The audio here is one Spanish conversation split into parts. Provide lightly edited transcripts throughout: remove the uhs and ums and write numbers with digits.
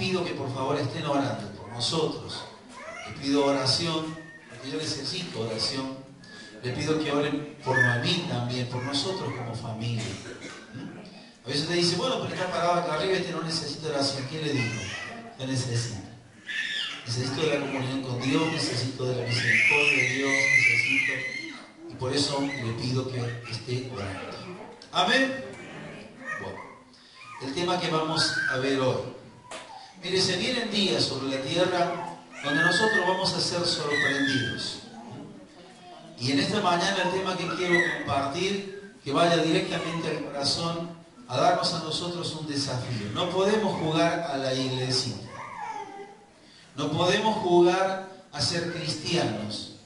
pido que por favor estén orando por nosotros. Les pido oración, porque yo necesito oración. Les pido que oren por mí también, por nosotros como familia. A veces te dice, bueno, pero está parado acá arriba y no necesita oración. ¿Quién le dijo? Yo necesito. Necesito de la comunión con Dios, necesito de la misericordia de Dios, necesito. Y por eso le pido que esté orando. Amén. Bueno, el tema que vamos a ver hoy. Mire, se vienen días sobre la tierra donde nosotros vamos a ser sorprendidos. Y en esta mañana el tema que quiero compartir, que vaya directamente al corazón, a darnos a nosotros un desafío. No podemos jugar a la iglesita. No podemos jugar a ser cristianos,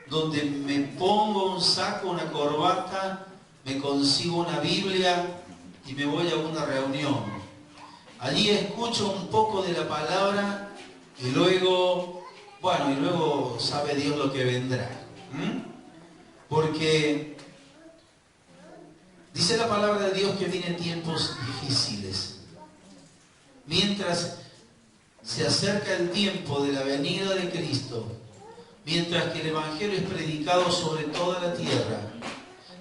donde me pongo un saco, una corbata, me consigo una Biblia y me voy a una reunión. Allí escucho un poco de la palabra y luego, bueno, y luego sabe Dios lo que vendrá. Porque dice la palabra de Dios que vienen tiempos difíciles. Mientras se acerca el tiempo de la venida de Cristo, mientras que el Evangelio es predicado sobre toda la tierra,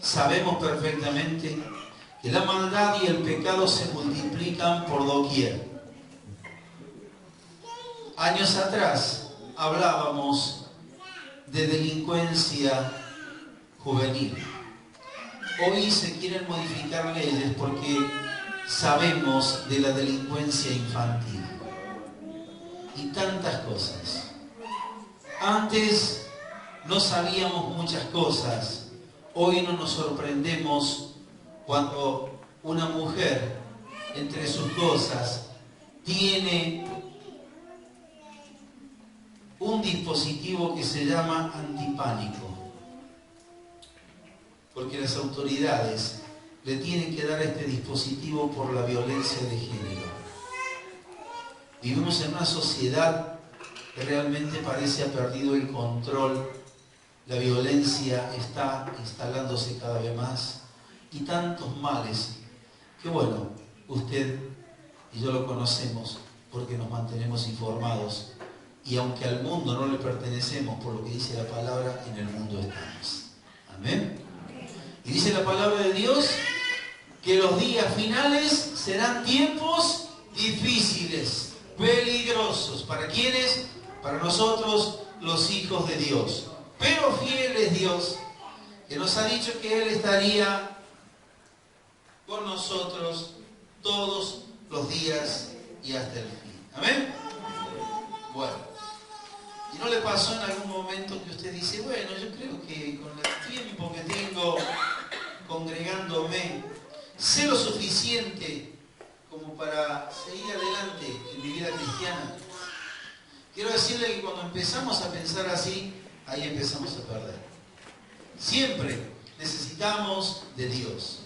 sabemos perfectamente que la maldad y el pecado se multiplican por doquier. Años atrás hablábamos de delincuencia juvenil. Hoy se quieren modificar leyes porque sabemos de la delincuencia infantil. Y tantas cosas. Antes no sabíamos muchas cosas. Hoy no nos sorprendemos cuando una mujer, entre sus cosas, tiene un dispositivo que se llama antipánico. Porque las autoridades le tienen que dar este dispositivo por la violencia de género. Vivimos en una sociedad que realmente parece ha perdido el control. La violencia está instalándose cada vez más. Y tantos males que, bueno, usted y yo lo conocemos porque nos mantenemos informados. Y aunque al mundo no le pertenecemos, por lo que dice la palabra, en el mundo estamos. Amén. Y dice la palabra de Dios que los días finales serán tiempos difíciles, peligrosos. ¿Para quiénes? Para nosotros, los hijos de Dios. Pero fiel es Dios, que nos ha dicho que Él estaría con nosotros todos los días y hasta el fin. ¿Amén? Bueno, ¿y no le pasó en algún momento que usted dice, bueno, yo creo que con el tiempo que tengo congregándome, sé lo suficiente como para seguir adelante en mi vida cristiana? Quiero decirle que cuando empezamos a pensar así, ahí empezamos a perder. Siempre necesitamos de Dios.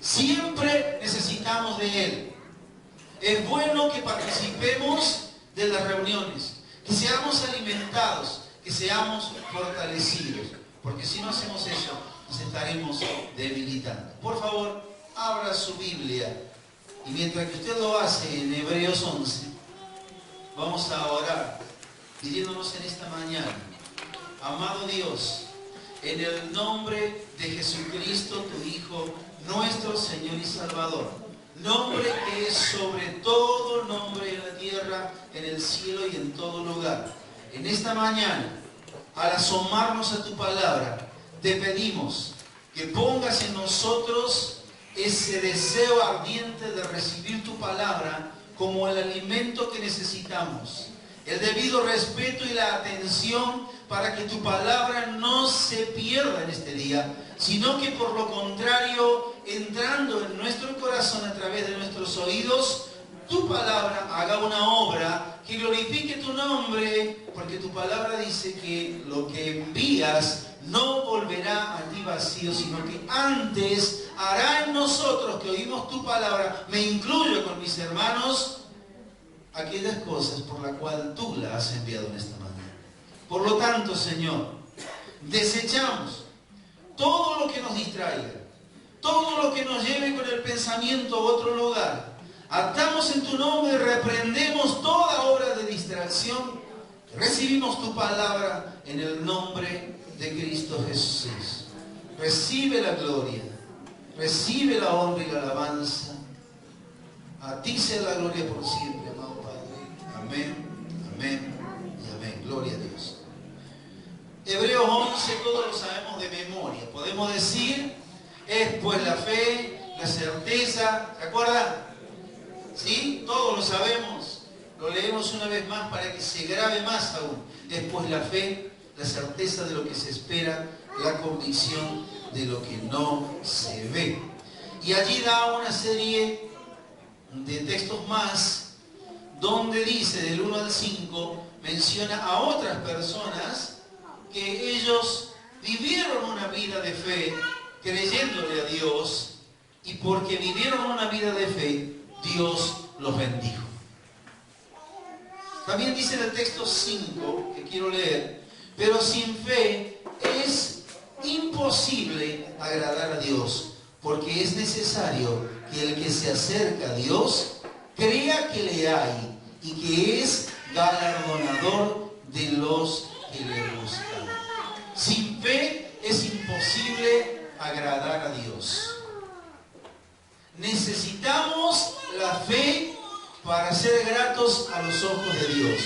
Siempre necesitamos de Él. Es bueno que participemos de las reuniones, que seamos alimentados, que seamos fortalecidos, porque si no hacemos eso, nos estaremos debilitando. Por favor, abra su Biblia y mientras que usted lo hace en Hebreos 11, vamos a orar pidiéndonos en esta mañana: amado Dios, en el nombre de Jesucristo, tu Hijo, nuestro Señor y Salvador, nombre que es sobre todo nombre en la tierra, en el cielo y en todo lugar. En esta mañana, al asomarnos a tu palabra, te pedimos que pongas en nosotros ese deseo ardiente de recibir tu palabra como el alimento que necesitamos, el debido respeto y la atención para que tu palabra no se pierda en este día, sino que por lo contrario, entrando en nuestro corazón a través de nuestros oídos, tu palabra haga una obra que glorifique tu nombre, porque tu palabra dice que lo que envías no volverá a ti vacío, sino que antes hará en nosotros que oímos tu palabra, me incluyo con mis hermanos, aquellas cosas por las cuales tú la has enviado en esta mañana. Por lo tanto, Señor, desechamos todo lo que nos distraiga, todo lo que nos lleve con el pensamiento a otro lugar. Atamos en tu nombre y reprendemos toda obra de distracción. Recibimos tu palabra en el nombre de Cristo Jesús. Recibe la gloria, recibe la honra y la alabanza. A ti sea la gloria por siempre, amado Padre. Amén, amén y amén. Gloria a Dios. Hebreos 11, todos lo sabemos de memoria. Podemos decir, es pues la fe, la certeza. ¿Se acuerdan? ¿Sí? Todos lo sabemos. Lo leemos una vez más para que se grabe más aún. Es pues la fe, la certeza de lo que se espera, la convicción de lo que no se ve. Y allí da una serie de textos más, donde dice del 1 al 5, menciona a otras personas que ellos vivieron una vida de fe, creyéndole a Dios, y porque vivieron una vida de fe, Dios los bendijo. También dice en el texto 5, que quiero leer, pero sin fe es imposible agradar a Dios, porque es necesario que el que se acerca a Dios crea que le hay y que es galardonador de los que le buscan. Sin fe es imposible agradar a Dios. Necesitamos la fe para ser gratos a los ojos de Dios.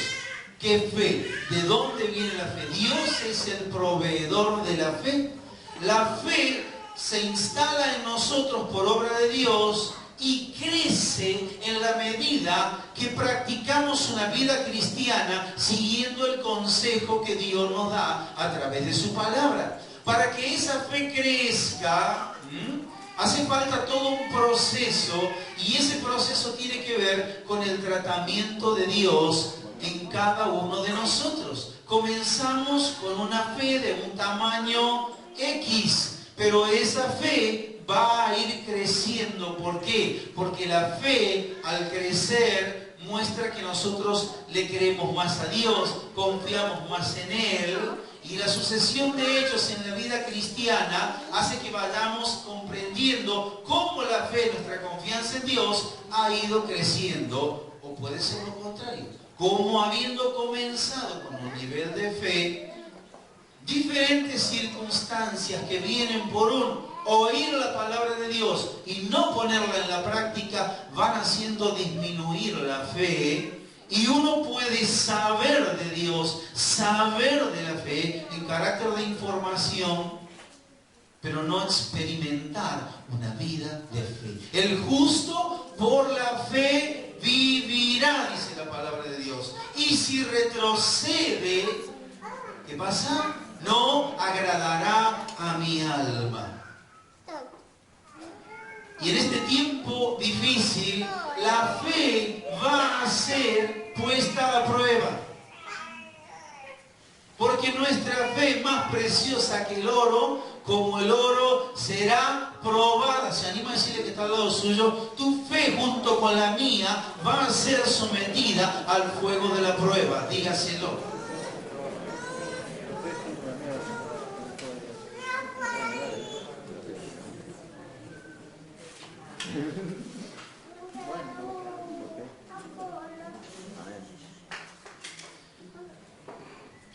¿Qué fe? ¿De dónde viene la fe? Dios es el proveedor de la fe. La fe se instala en nosotros por obra de Dios y crece en la medida que practicamos una vida cristiana siguiendo el consejo que Dios nos da a través de su palabra. Para que esa fe crezca, hace falta todo un proceso, y ese proceso tiene que ver con el tratamiento de Dios en cada uno de nosotros. Comenzamos con una fe de un tamaño X, pero esa fe va a ir creciendo. ¿Por qué? Porque la fe, al crecer, muestra que nosotros le creemos más a Dios, confiamos más en Él, y la sucesión de hechos en la vida cristiana hace que vayamos comprendiendo cómo la fe, nuestra confianza en Dios, ha ido creciendo, o puede ser lo contrario, como habiendo comenzado con un nivel de fe, diferentes circunstancias que vienen por un oír la palabra de Dios y no ponerla en la práctica van haciendo disminuir la fe. Y uno puede saber de Dios, saber de la fe en carácter de información, pero no experimentar una vida de fe. El justo por la fe vivirá, dice la palabra de Dios. Y si retrocede, ¿qué pasa? No agradará a mi alma. Y en este tiempo difícil, la fe va a ser puesta a prueba. Porque nuestra fe, más preciosa que el oro, como el oro, será probada. Se anima a decirle que está al lado suyo, tu fe junto con la mía va a ser sometida al fuego de la prueba. Dígaselo.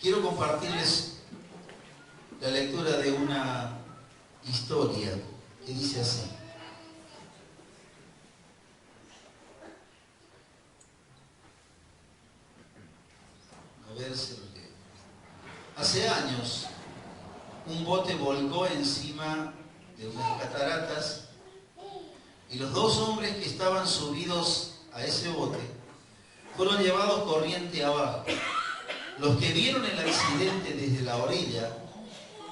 Quiero compartirles la lectura de una historia que dice así. A ver si lo leo. Hace años, un bote volcó encima de unas cataratas y los dos hombres que estaban subidos a ese bote fueron llevados corriente abajo. Los que vieron el accidente desde la orilla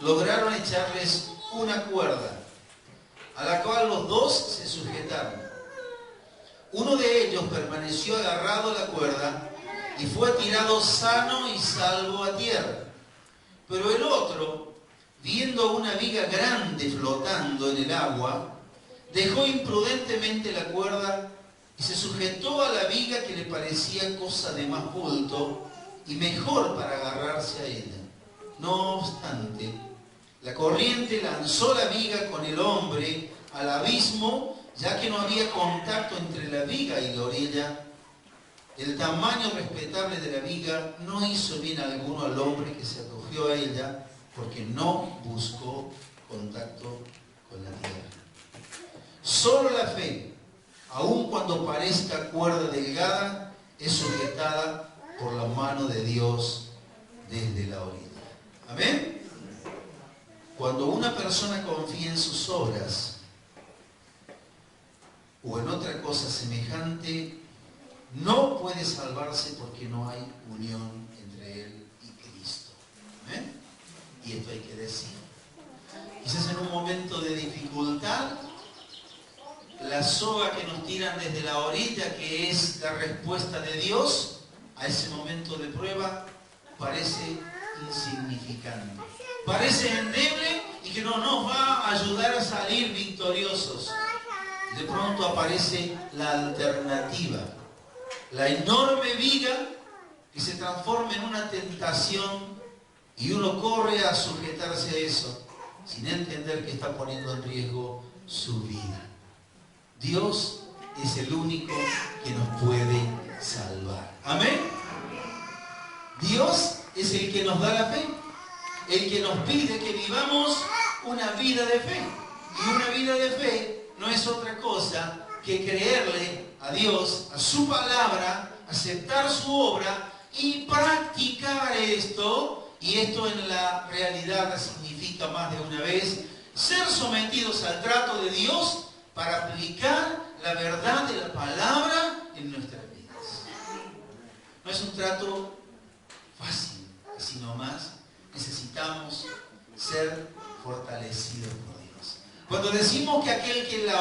lograron echarles una cuerda, a la cual los dos se sujetaron. Uno de ellos permaneció agarrado a la cuerda y fue tirado sano y salvo a tierra. Pero el otro, viendo una viga grande flotando en el agua, dejó imprudentemente la cuerda y se sujetó a la viga, que le parecía cosa de más bulto y mejor para agarrarse a ella. No obstante, la corriente lanzó la viga con el hombre al abismo Ya que no había contacto entre la viga y la orilla, el tamaño respetable de la viga no hizo bien alguno al hombre que se acogió a ella, porque no buscó contacto con la tierra. Solo la fe, aun cuando parezca cuerda delgada, es sujetada por la mano de Dios desde la orilla. ¿Amén? Cuando una persona confía en sus obras o en otra cosa semejante, no puede salvarse porque no hay unión entre él y Cristo. ¿Amén? Y esto hay que decir. Quizás en un momento de dificultad, la soga que nos tiran desde la orilla, que es la respuesta de Dios a ese momento de prueba, parece insignificante. Parece endeble y que no nos va a ayudar a salir victoriosos. De pronto aparece la alternativa, la enorme viga que se transforma en una tentación y uno corre a sujetarse a eso sin entender que está poniendo en riesgo su vida. Dios es el único que nos puede salvar. ¿Amén? Dios es el que nos da la fe, el que nos pide que vivamos una vida de fe. Y una vida de fe no es otra cosa que creerle a Dios, a su palabra, aceptar su obra y practicar esto. Y esto en la realidad significa más de una vez ser sometidos al trato de Dios para aplicar la verdad de la palabra en nuestras vidas. No es un trato fácil, así nomás. Necesitamos ser fortalecidos por Dios. Cuando decimos que aquel que la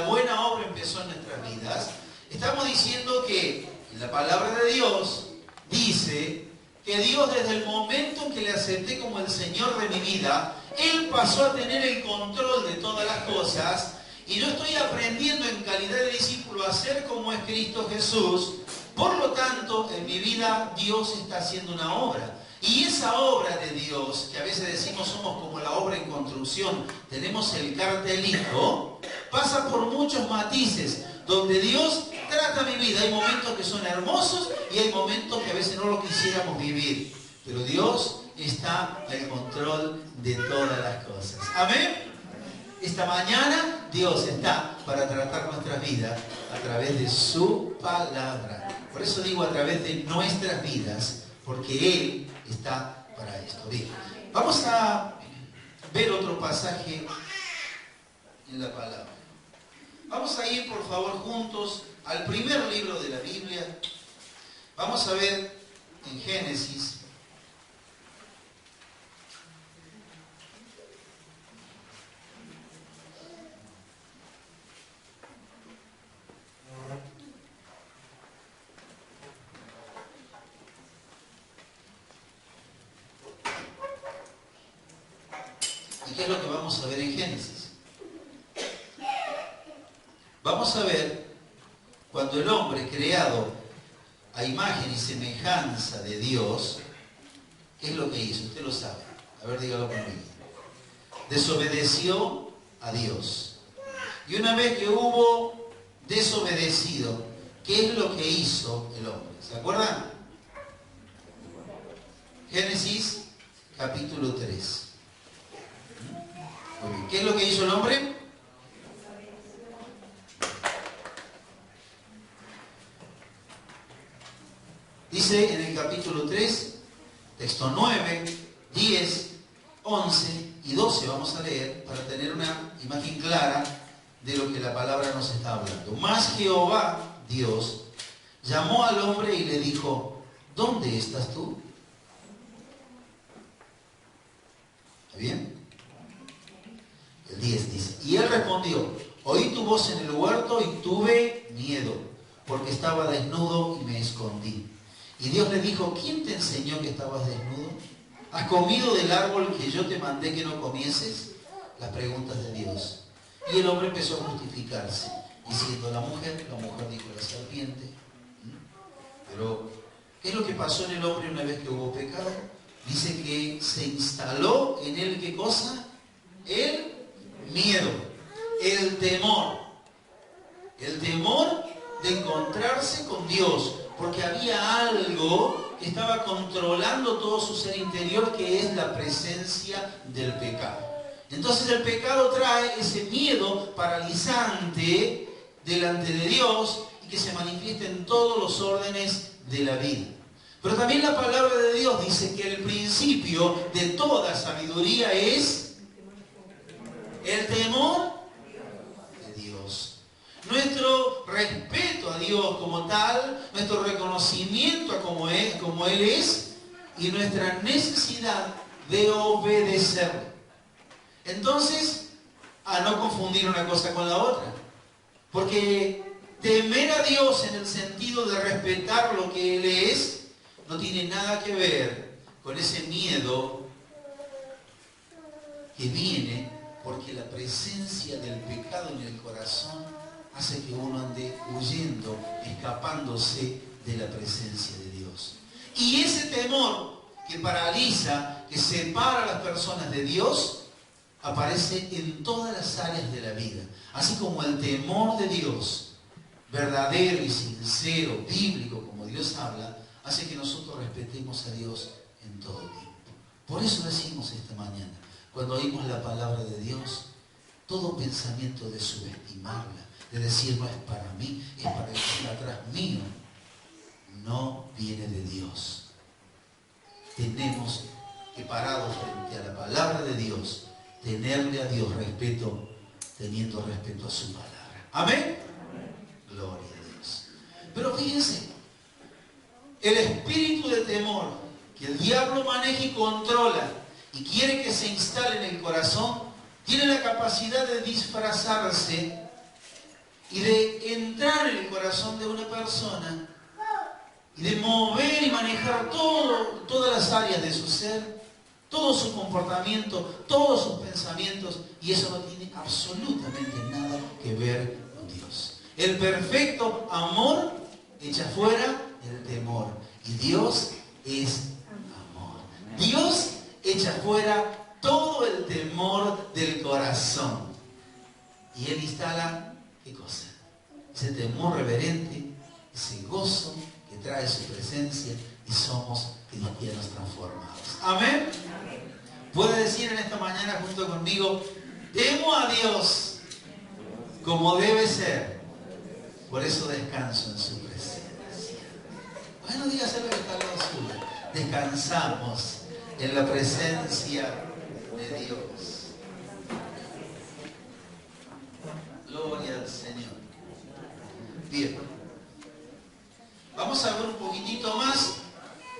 buena obra empezó en nuestras vidas, estamos diciendo que la palabra de Dios dice que Dios, desde el momento en que le acepté como el Señor de mi vida, Él pasó a tener el control de todas las cosas, y yo estoy aprendiendo en calidad de discípulo a ser como es Cristo Jesús. Por lo tanto, en mi vida Dios está haciendo una obra. Y esa obra de Dios, que a veces decimos somos como la obra en construcción, tenemos el cartelito, pasa por muchos matices, donde Dios trata mi vida. Hay momentos que son hermosos y hay momentos que a veces no lo quisiéramos vivir. Pero Dios está al control de todas las cosas. ¿Amén? Esta mañana Dios está para tratar nuestras vidas a través de su palabra. Por eso digo a través de nuestras vidas, porque Él está para esto. Bien, vamos a ver otro pasaje en la palabra. Vamos a ir, por favor, juntos al primer libro de la Biblia. Vamos a ver en Génesis. ¿Y qué es lo que vamos a ver en Génesis? Vamos a ver cuando el hombre, creado a imagen y semejanza de Dios, ¿qué es lo que hizo? Usted lo sabe. A ver, dígalo conmigo. Desobedeció a Dios. Y una vez que hubo desobedecido, ¿qué es lo que hizo el hombre? ¿Se acuerdan? Génesis capítulo 3. Muy bien. ¿Qué es lo que hizo el hombre? Dice en el capítulo 3, texto 9, 10, 11 y 12, vamos a leer para tener una imagen clara de lo que la palabra nos está hablando. Mas Jehová, Dios, llamó al hombre y le dijo, ¿dónde estás tú? ¿Está bien? El 10 dice, y él respondió, oí tu voz en el huerto y tuve miedo, porque estaba desnudo y me escondí. Y Dios le dijo, ¿quién te enseñó que estabas desnudo? ¿Has comido del árbol que yo te mandé que no comieses? Las preguntas de Dios. Y el hombre empezó a justificarse, diciendo la mujer dijo la serpiente. Pero, ¿qué es lo que pasó en el hombre una vez que hubo pecado? Dice que se instaló en él, ¿qué cosa? El miedo. el temor. El temor de encontrarse con Dios, porque había algo que estaba controlando todo su ser interior, que es la presencia del pecado. Entonces el pecado trae ese miedo paralizante delante de Dios y que se manifiesta en todos los órdenes de la vida. Pero también la palabra de Dios dice que el principio de toda sabiduría es el temor de Dios. Nuestro respeto a Dios como tal, nuestro reconocimiento a como Él es, y nuestra necesidad de obedecerlo. Entonces, a no confundir una cosa con la otra. Porque temer a Dios en el sentido de respetar lo que Él es, no tiene nada que ver con ese miedo que viene porque la presencia del pecado en el corazón hace que uno ande huyendo, escapándose de la presencia de Dios. Y ese temor que paraliza, que separa a las personas de Dios, aparece en todas las áreas de la vida. Así como el temor de Dios, verdadero y sincero, bíblico, como Dios habla, hace que nosotros respetemos a Dios en todo tiempo. Por eso decimos esta mañana, cuando oímos la palabra de Dios, todo pensamiento de subestimarla, de decir no es para mí, es para el que está atrás mío, no viene de Dios. Tenemos que, parados frente a la palabra de Dios, tenerle a Dios respeto, teniendo respeto a su palabra. ¿Amén? Gloria a Dios. Pero fíjense, el espíritu de temor que el diablo maneja y controla y quiere que se instale en el corazón, tiene la capacidad de disfrazarse y de entrar en el corazón de una persona y de mover y manejar todas las áreas de su ser, todo su comportamiento, todos sus pensamientos, y eso no tiene absolutamente nada que ver con Dios. El perfecto amor echa fuera el temor, y Dios es amor. Dios echa fuera todo el temor del corazón, y Él instala, ¿qué cosa? Ese temor reverente, ese gozo que trae su presencia, y somos cristianos transformados. Amén. Puede decir en esta mañana junto conmigo: temo a Dios como debe ser, por eso descanso en su presencia. Bueno, dígaselo que está al lado suyo. Descansamos en la presencia de Dios. Gloria al Señor. Bien, vamos a ver un poquitito más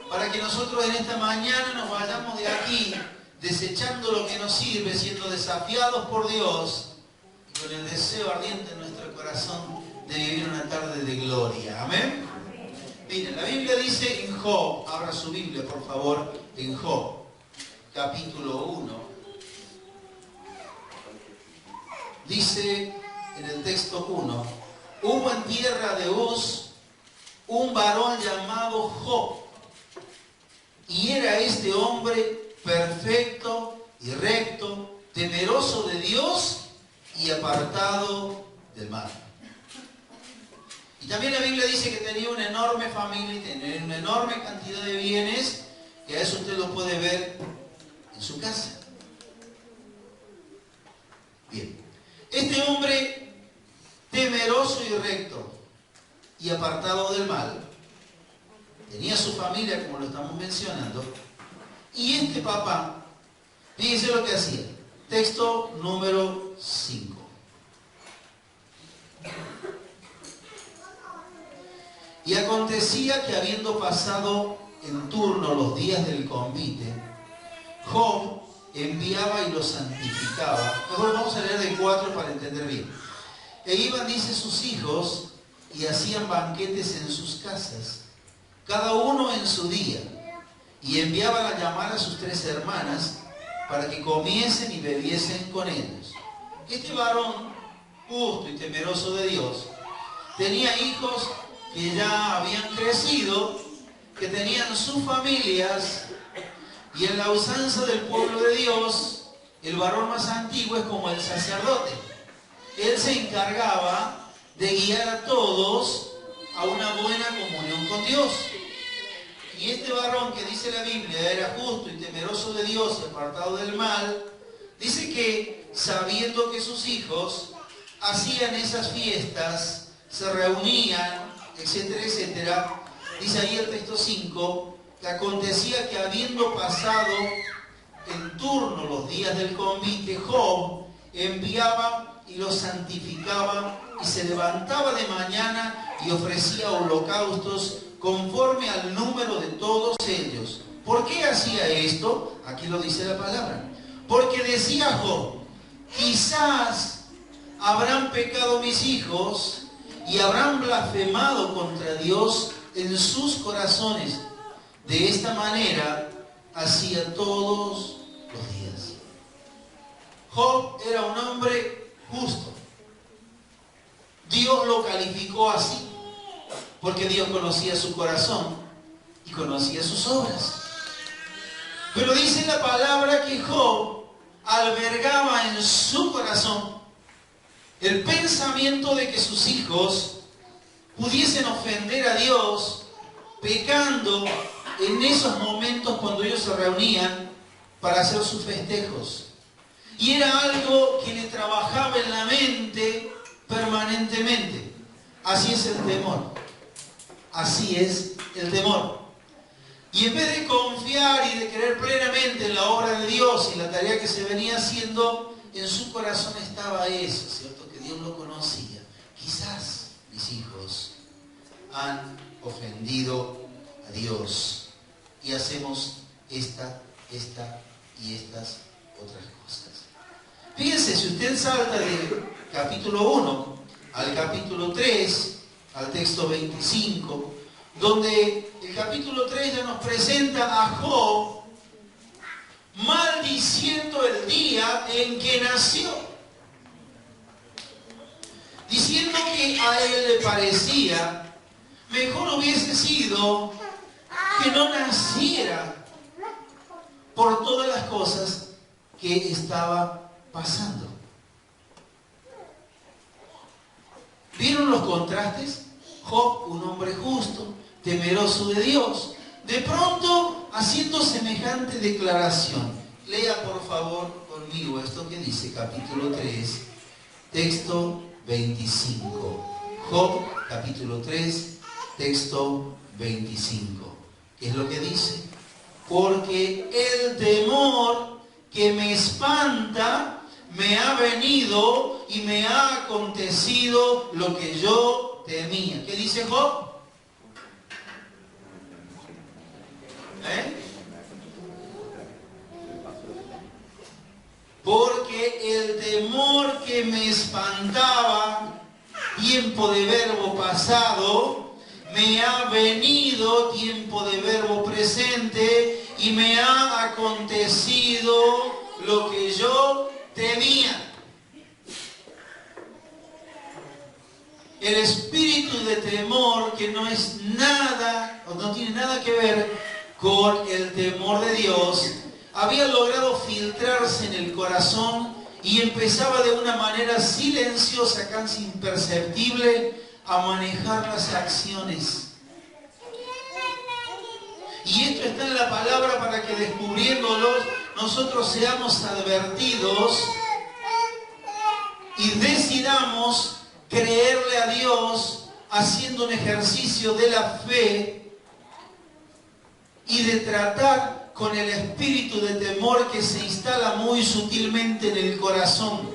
para que nosotros en esta mañana nos vayamos de aquí desechando lo que nos sirve, siendo desafiados por Dios y con el deseo ardiente en nuestro corazón de vivir una tarde de gloria. Amén. Miren, la Biblia dice en Job, abra su Biblia por favor, en Job, capítulo 1. Dice en el texto 1: hubo en tierra de Uz un varón llamado Job, y era este hombre perfecto y recto, temeroso de Dios y apartado del mal. Y también la Biblia dice que tenía una enorme familia y tenía una enorme cantidad de bienes, que a eso usted lo puede ver en su casa. Bien, este hombre temeroso y recto y apartado del mal, tenía su familia, como lo estamos mencionando, y este papá, fíjense lo que hacía. Texto número 5. Y acontecía que, habiendo pasado en turno los días del convite, Job enviaba y los santificaba. Mejor vamos a leer de 4 para entender bien. E iban, dice, sus hijos y hacían banquetes en sus casas, cada uno en su día, y enviaban a llamar a sus 3 hermanas para que comiesen y bebiesen con ellos. Este varón, justo y temeroso de Dios, tenía hijos que ya habían crecido, que tenían sus familias, y en la usanza del pueblo de Dios, el varón más antiguo es como el sacerdote. él se encargaba de guiar a todos a una buena comunión con Dios. Y este varón que dice la Biblia era justo y temeroso de Dios y apartado del mal, dice que sabiendo que sus hijos hacían esas fiestas, se reunían, etcétera, etcétera, dice ahí el texto 5, que acontecía que habiendo pasado en turno los días del convite, Job enviaba y los santificaba y se levantaba de mañana y ofrecía holocaustos conforme al número de todos ellos. ¿Por qué hacía esto? Aquí lo dice la palabra. Porque decía Job, quizás habrán pecado mis hijos y habrán blasfemado contra Dios en sus corazones. De esta manera hacía todos los días. Job era un hombre justo. Dios lo calificó así, porque Dios conocía su corazón y conocía sus obras. Pero dice la palabra que Job albergaba en su corazón el pensamiento de que sus hijos pudiesen ofender a Dios pecando en esos momentos cuando ellos se reunían para hacer sus festejos. Y era algo que le trabajaba en la mente permanentemente. Así es el temor. Así es el temor. Y en vez de confiar y de creer plenamente en la obra de Dios y la tarea que se venía haciendo, en su corazón estaba eso, ¿cierto? Que Dios lo conocía. Quizás mis hijos han ofendido a Dios y hacemos esta y estas otras cosas. Fíjense, si usted salta del capítulo 1 al capítulo 3, al texto 25, donde el capítulo 3 ya nos presenta a Job maldiciendo el día en que nació, diciendo que a él le parecía mejor hubiese sido que no naciera por todas las cosas que estaba pasando. ¿Vieron los contrastes? Job, un hombre justo, temeroso de Dios, de pronto haciendo semejante declaración. Lea por favor conmigo esto que dice capítulo 3, texto 25. Job, capítulo 3, texto 25. ¿Qué es lo que dice? Porque el temor que me espanta me ha venido y me ha acontecido lo que yo temía. ¿Qué dice Job? Porque el temor que me espantaba, tiempo de verbo pasado, me ha venido, tiempo de verbo presente, y me ha acontecido lo que yo temía. El espíritu de temor, que no es nada, o no tiene nada que ver con el temor de Dios, había logrado filtrarse en el corazón y empezaba de una manera silenciosa, casi imperceptible, a manejar las acciones. Y esto está en la palabra para que, descubriéndolos, nosotros seamos advertidos y decidamos creerle a Dios haciendo un ejercicio de la fe y de tratar con el espíritu de temor que se instala muy sutilmente en el corazón.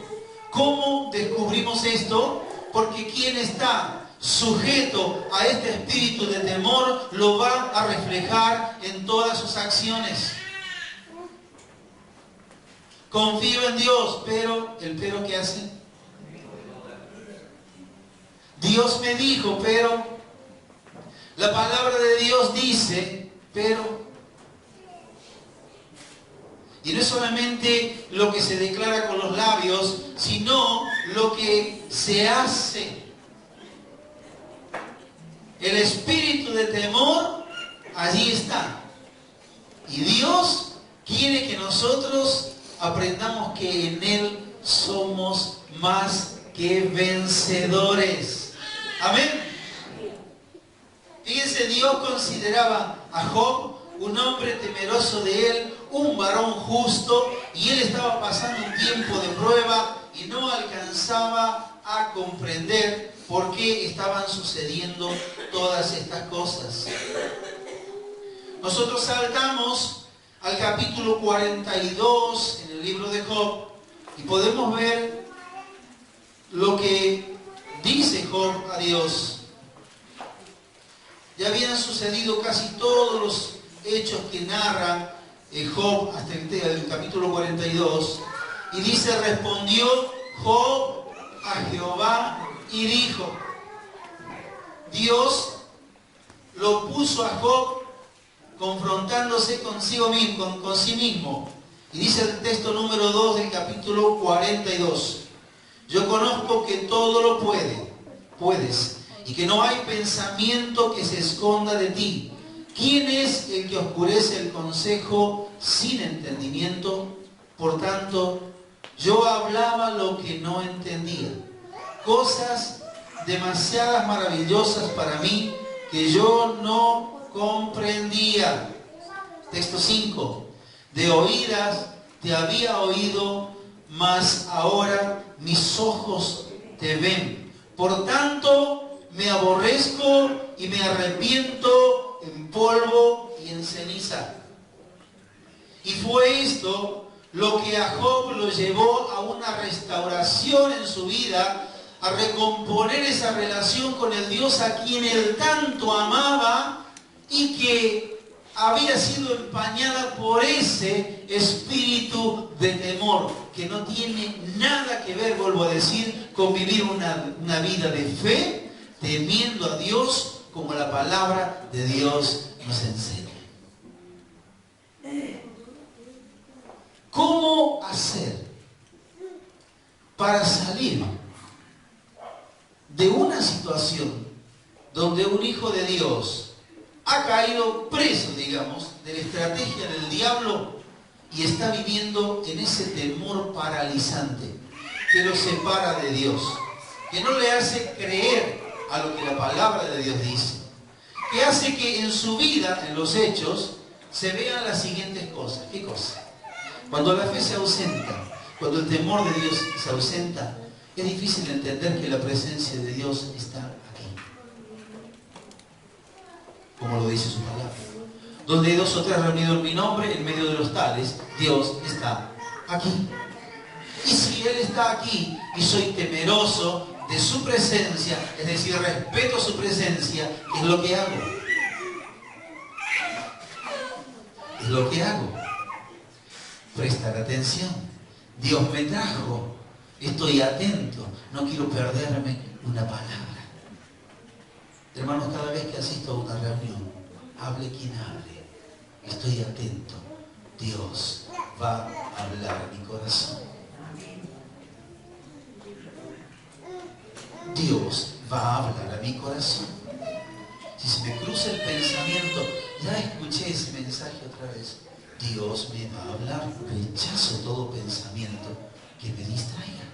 ¿Cómo descubrimos esto? Porque quien está sujeto a este espíritu de temor lo va a reflejar en todas sus acciones. Confío en Dios, pero ¿el pero qué hace? Dios me dijo, pero la palabra de Dios dice, pero. Y no es solamente lo que se declara con los labios, sino lo que se hace. El espíritu de temor allí está. Y Dios quiere que nosotros aprendamos que en Él somos más que vencedores. Amén. Fíjense, Dios consideraba a Job un hombre temeroso de él, un varón justo, y él estaba pasando un tiempo de prueba y no alcanzaba a comprender por qué estaban sucediendo todas estas cosas. Nosotros saltamos al capítulo 42 en el libro de Job y podemos ver lo que dice Job a Dios. Ya habían sucedido casi todos los hechos que narra Job hasta el capítulo 42. Y dice, respondió Job a Jehová y dijo, Dios lo puso a Job confrontándose consigo mismo, con sí mismo. Y dice el texto número 2 del capítulo 42. Yo conozco que todo lo puedes, y que no hay pensamiento que se esconda de ti. ¿Quién es el que oscurece el consejo sin entendimiento? Por tanto, yo hablaba lo que no entendía, cosas demasiadas maravillosas para mí que yo no comprendía. Texto 5. De oídas te había oído, mas ahora mis ojos te ven. Por tanto, me aborrezco y me arrepiento en polvo y en ceniza. Y fue esto lo que a Job lo llevó a una restauración en su vida, a recomponer esa relación con el Dios a quien él tanto amaba y que había sido empañada por ese espíritu de temor, que no tiene nada que ver, vuelvo a decir, con vivir una vida de fe, temiendo a Dios como la palabra de Dios nos enseña. ¿Cómo hacer para salir de una situación donde un hijo de Dios ha caído preso, digamos, de la estrategia del diablo y está viviendo en ese temor paralizante que lo separa de Dios, que no le hace creer a lo que la palabra de Dios dice, que hace que en su vida, en los hechos, se vean las siguientes cosas? ¿Qué cosas? Cuando la fe se ausenta, cuando el temor de Dios se ausenta, es difícil entender que la presencia de Dios está aquí, como lo dice su palabra. Donde hay 2 o 3 reunidos en mi nombre, en medio de los tales, Dios está aquí. Y si Él está aquí y soy temeroso de su presencia, es decir, respeto su presencia, es lo que hago. Es lo que hago. Prestar atención. Dios me trajo. Estoy atento. No quiero perderme una palabra. Hermanos, cada vez que asisto a una reunión, hable quien hable, estoy atento. Dios va a hablar a mi corazón. Dios va a hablar a mi corazón. Si se me cruza el pensamiento, ya escuché ese mensaje otra vez, Dios me va a hablar. Rechazo todo pensamiento que me distraiga.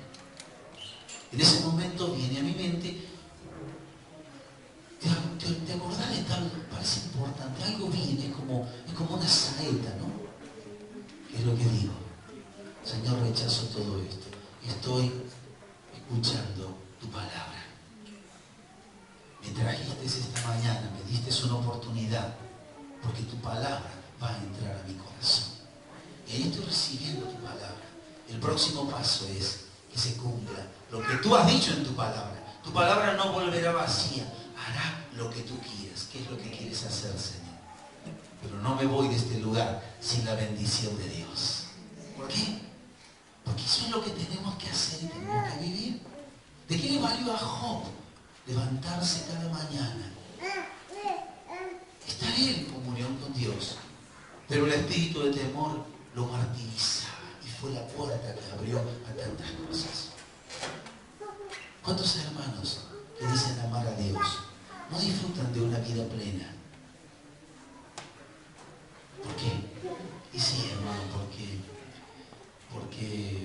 En ese momento viene a mi mente, ¿te acordás de tal? Parece importante, algo viene, es como una saeta, ¿no? ¿Qué es lo que digo? Señor, rechazo todo esto. Estoy escuchando tu palabra. Me trajiste esta mañana, me diste una oportunidad, porque tu palabra va a entrar a mi corazón. Y ahí estoy recibiendo tu palabra. El próximo paso es que se cumpla lo que tú has dicho en tu palabra. Tu palabra no volverá vacía, hará lo que tú quieras. ¿Qué es lo que quieres hacer, Señor? Pero no me voy de este lugar sin la bendición de Dios. ¿Por qué? Porque eso es lo que tenemos que hacer y tenemos que vivir. ¿De qué le valió a Job levantarse cada mañana? Estar él en comunión con Dios. Pero el espíritu de temor lo martirizaba y fue la puerta que abrió a tantas cosas. ¿Cuántos hermanos que dicen amar a Dios no disfrutan de una vida plena? ¿Por qué? Y sí, hermano,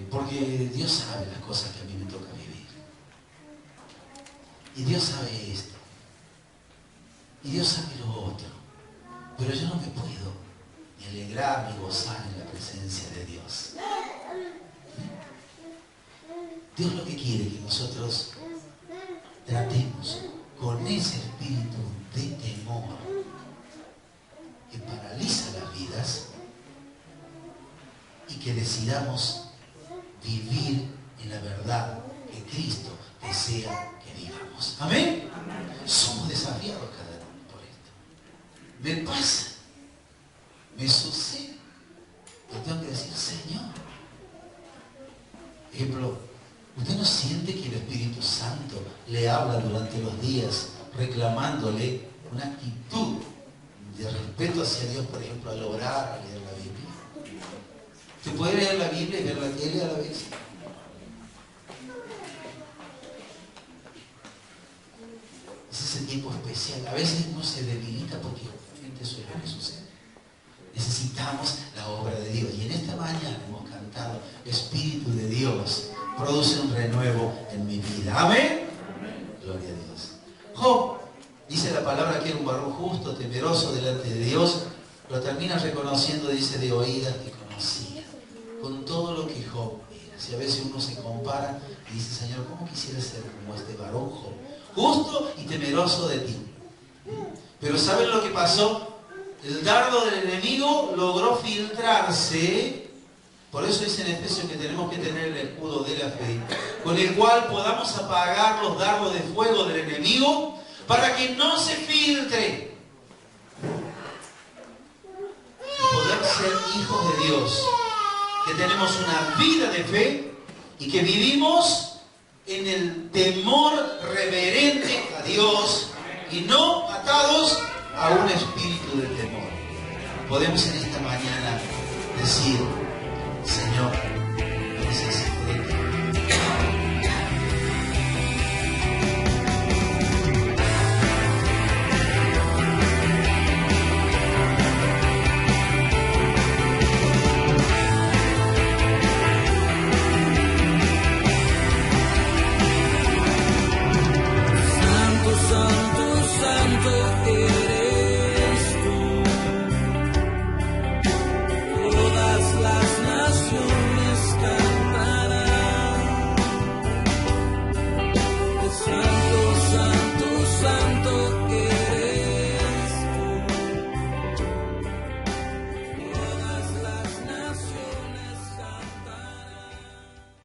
porque Dios sabe las cosas que a mí me toca vivir. Y Dios sabe esto. Y Dios sabe lo otro. Pero yo no me puedo ni alegrar ni gozar en la presencia de Dios. Dios lo que quiere es que nosotros tratemos con ese espíritu de temor que paraliza las vidas y que decidamos vivir en la verdad que Cristo desea que vivamos. ¿Amén? Somos desafiados cada uno por esto. Me pasa, me sucede. Yo tengo que decir, Señor. Ejemplo, ¿usted no siente que el Espíritu Santo le habla durante los días reclamándole una actitud de respeto hacia Dios, por ejemplo, al orar, al leer la Biblia? ¿Usted puede leer la Biblia y ver la tele a la vez? Es ese tiempo especial. A veces uno se debilita porque obviamente eso es lo que sucede. Necesitamos la obra de Dios. Y en esta mañana hemos cantado, Espíritu de Dios, produce un renuevo en mi vida. ¿Amén? Gloria a Dios. Job, dice la palabra que era un varón justo, temeroso delante de Dios. Lo termina reconociendo, dice, de oídas te conocía. Con todo lo que Job era. Si a veces uno se compara y dice, Señor, ¿cómo quisiera ser como este varón Job? Justo y temeroso de ti. Pero ¿saben lo que pasó? El dardo del enemigo logró filtrarse. Por eso dice en Efesios que tenemos que tener el escudo de la fe, con el cual podamos apagar los dardos de fuego del enemigo para que no se filtre. Y poder ser hijos de Dios, que tenemos una vida de fe y que vivimos en el temor reverente a Dios y no atados a un espíritu de temor. Podemos en esta mañana decir, Señor,